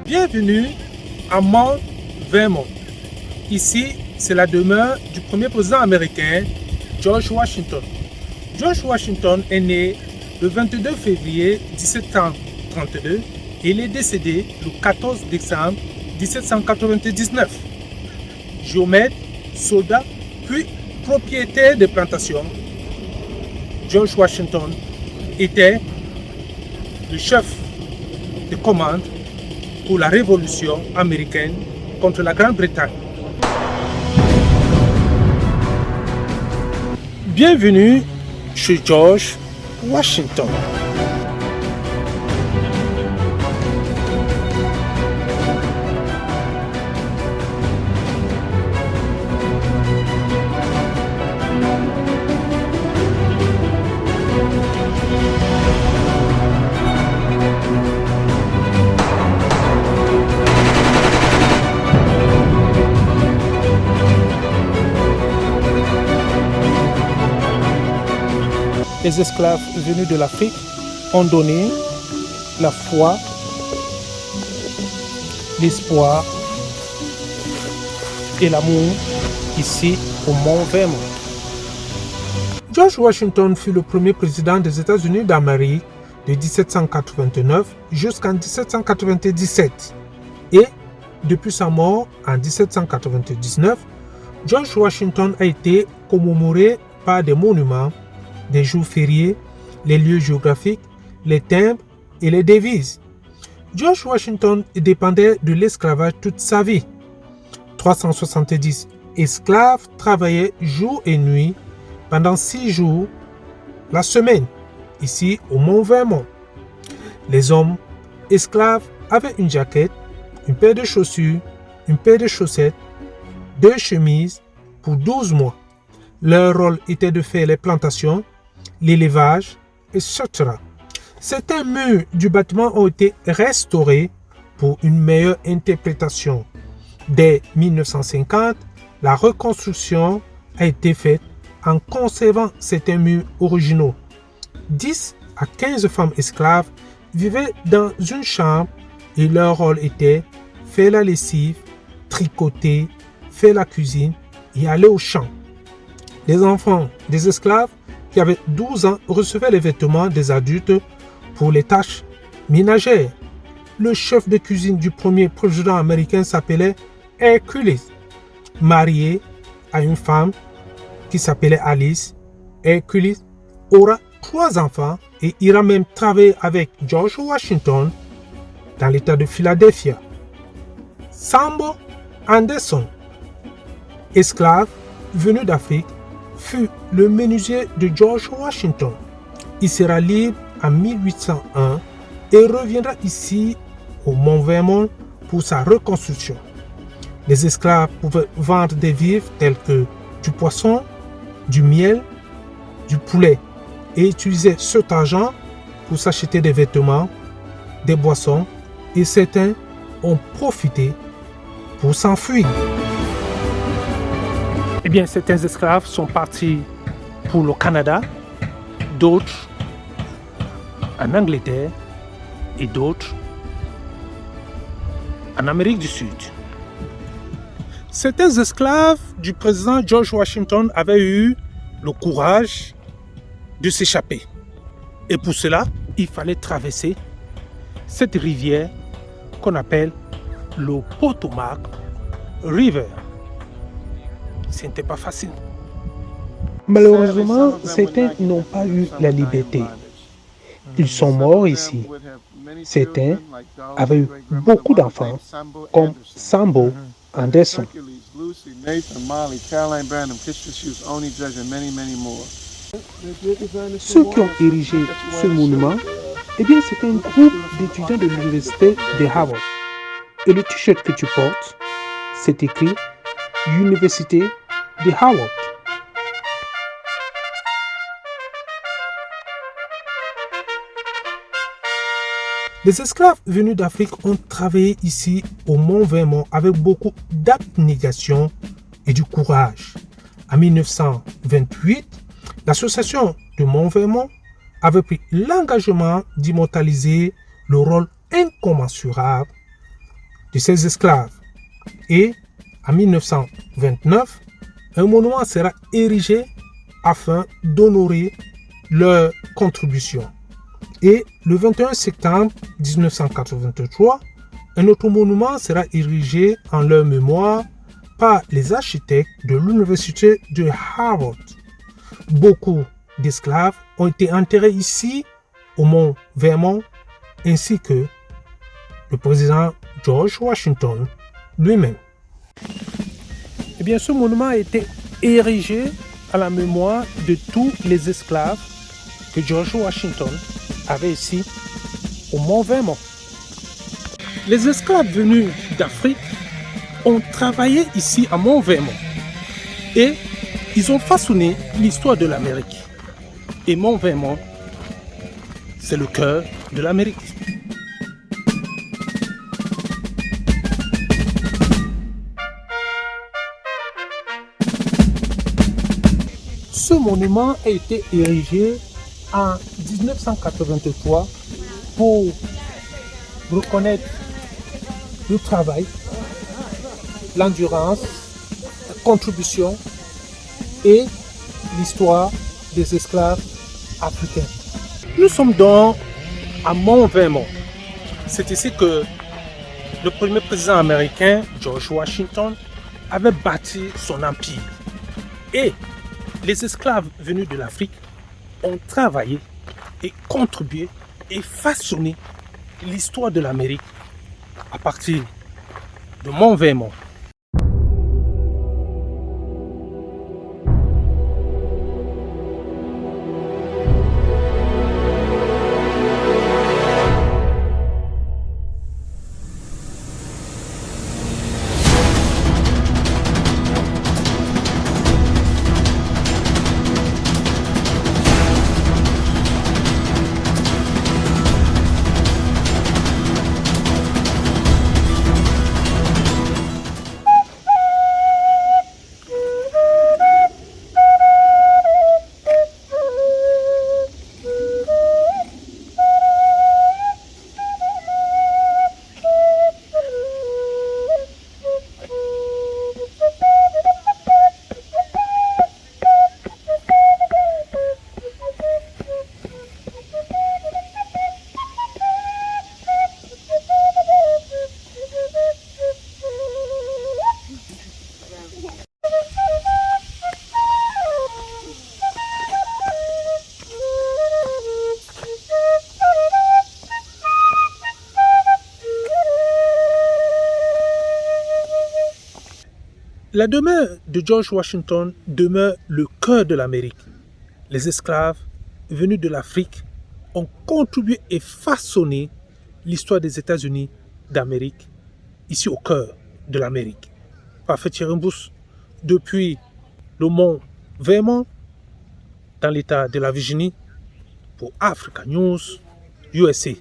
Bienvenue à Mount Vermont. Ici, c'est la demeure du premier président américain, George Washington. George Washington est né le 22 février 1732 et il est décédé le 14 décembre 1799. Géomètre, soldat, puis propriétaire de plantations, George Washington était le chef de commande pour la révolution américaine contre la Grande-Bretagne. Bienvenue chez George Washington. Les esclaves venus de l'Afrique ont donné la foi, l'espoir et l'amour ici au Mont Vermont. George Washington fut le premier président des États-Unis d'Amérique de 1789 jusqu'en 1797 et depuis sa mort en 1799, George Washington a été commémoré par des monuments, des jours fériés, les lieux géographiques, les timbres et les devises. George Washington dépendait de l'esclavage toute sa vie. 370 esclaves travaillaient jour et nuit pendant 6 jours la semaine, ici au Mont Vermont. Les hommes esclaves avaient une jaquette, une paire de chaussures, une paire de chaussettes, 2 chemises pour 12 mois. Leur rôle était de faire les plantations, l'élevage, etc. Certains murs du bâtiment ont été restaurés pour une meilleure interprétation. Dès 1950, la reconstruction a été faite en conservant certains murs originaux. 10 à 15 femmes esclaves vivaient dans une chambre et leur rôle était faire la lessive, tricoter, faire la cuisine et aller au champ. Les enfants des esclaves qui avaient 12 ans recevaient les vêtements des adultes pour les tâches ménagères. Le chef de cuisine du premier président américain s'appelait Hercules. Marié à une femme qui s'appelait Alice, Hercules aura 3 enfants et ira même travailler avec George Washington dans l'État de Philadelphia. Sambo Anderson, esclave venu d'Afrique, fut le menuisier de George Washington. Il sera libre en 1801 et reviendra ici au Mont Vermont pour sa reconstruction. Les esclaves pouvaient vendre des vivres tels que du poisson, du miel, du poulet et utiliser cet argent pour s'acheter des vêtements, des boissons et certains ont profité pour s'enfuir. Eh bien, certains esclaves sont partis pour le Canada, d'autres en Angleterre et d'autres en Amérique du Sud. Certains esclaves du président George Washington avaient eu le courage de s'échapper. Et pour cela, il fallait traverser cette rivière qu'on appelle le Potomac River. Ce n'était pas facile. Malheureusement, certains n'ont pas eu la liberté. Ils sont morts ici. Certains avaient eu beaucoup d'enfants, comme Sambo Anderson. Ceux qui ont érigé ce monument, eh bien, c'est un groupe d'étudiants de l'université de Harvard. Et le t-shirt que tu portes, c'est écrit Université de Harvard. Les esclaves venus d'Afrique ont travaillé ici au Mont Vermont avec beaucoup d'abnégation et du courage. En 1928, l'association de Mont Vermont avait pris l'engagement d'immortaliser le rôle incommensurable de ces esclaves. Et en 1929, un monument sera érigé afin d'honorer leur contribution. Et le 21 septembre 1983, un autre monument sera érigé en leur mémoire par les architectes de l'université de Harvard. Beaucoup d'esclaves ont été enterrés ici, au mont Vermont, ainsi que le président George Washington lui-même. Eh bien, ce monument a été érigé à la mémoire de tous les esclaves que George Washington avait ici, au mont Vermont. Les esclaves venus d'Afrique ont travaillé ici à Mont Vermont et ils ont façonné l'histoire de l'Amérique. Et Mont Vermont, c'est le cœur de l'Amérique. Ce monument a été érigé en 1983 pour reconnaître le travail, l'endurance, la contribution et l'histoire des esclaves africains. Nous sommes donc à Mont Vermont. C'est ici que le premier président américain, George Washington, avait bâti son empire. Et les esclaves venus de l'Afrique ont travaillé et contribué et façonné l'histoire de l'Amérique à partir de Mont Vermont. La demeure de George Washington demeure le cœur de l'Amérique. Les esclaves venus de l'Afrique ont contribué et façonné l'histoire des États-Unis d'Amérique, ici au cœur de l'Amérique. Parfait Thierry-Mbousse, depuis le mont Vermont, dans l'État de la Virginie, pour Africa News USA.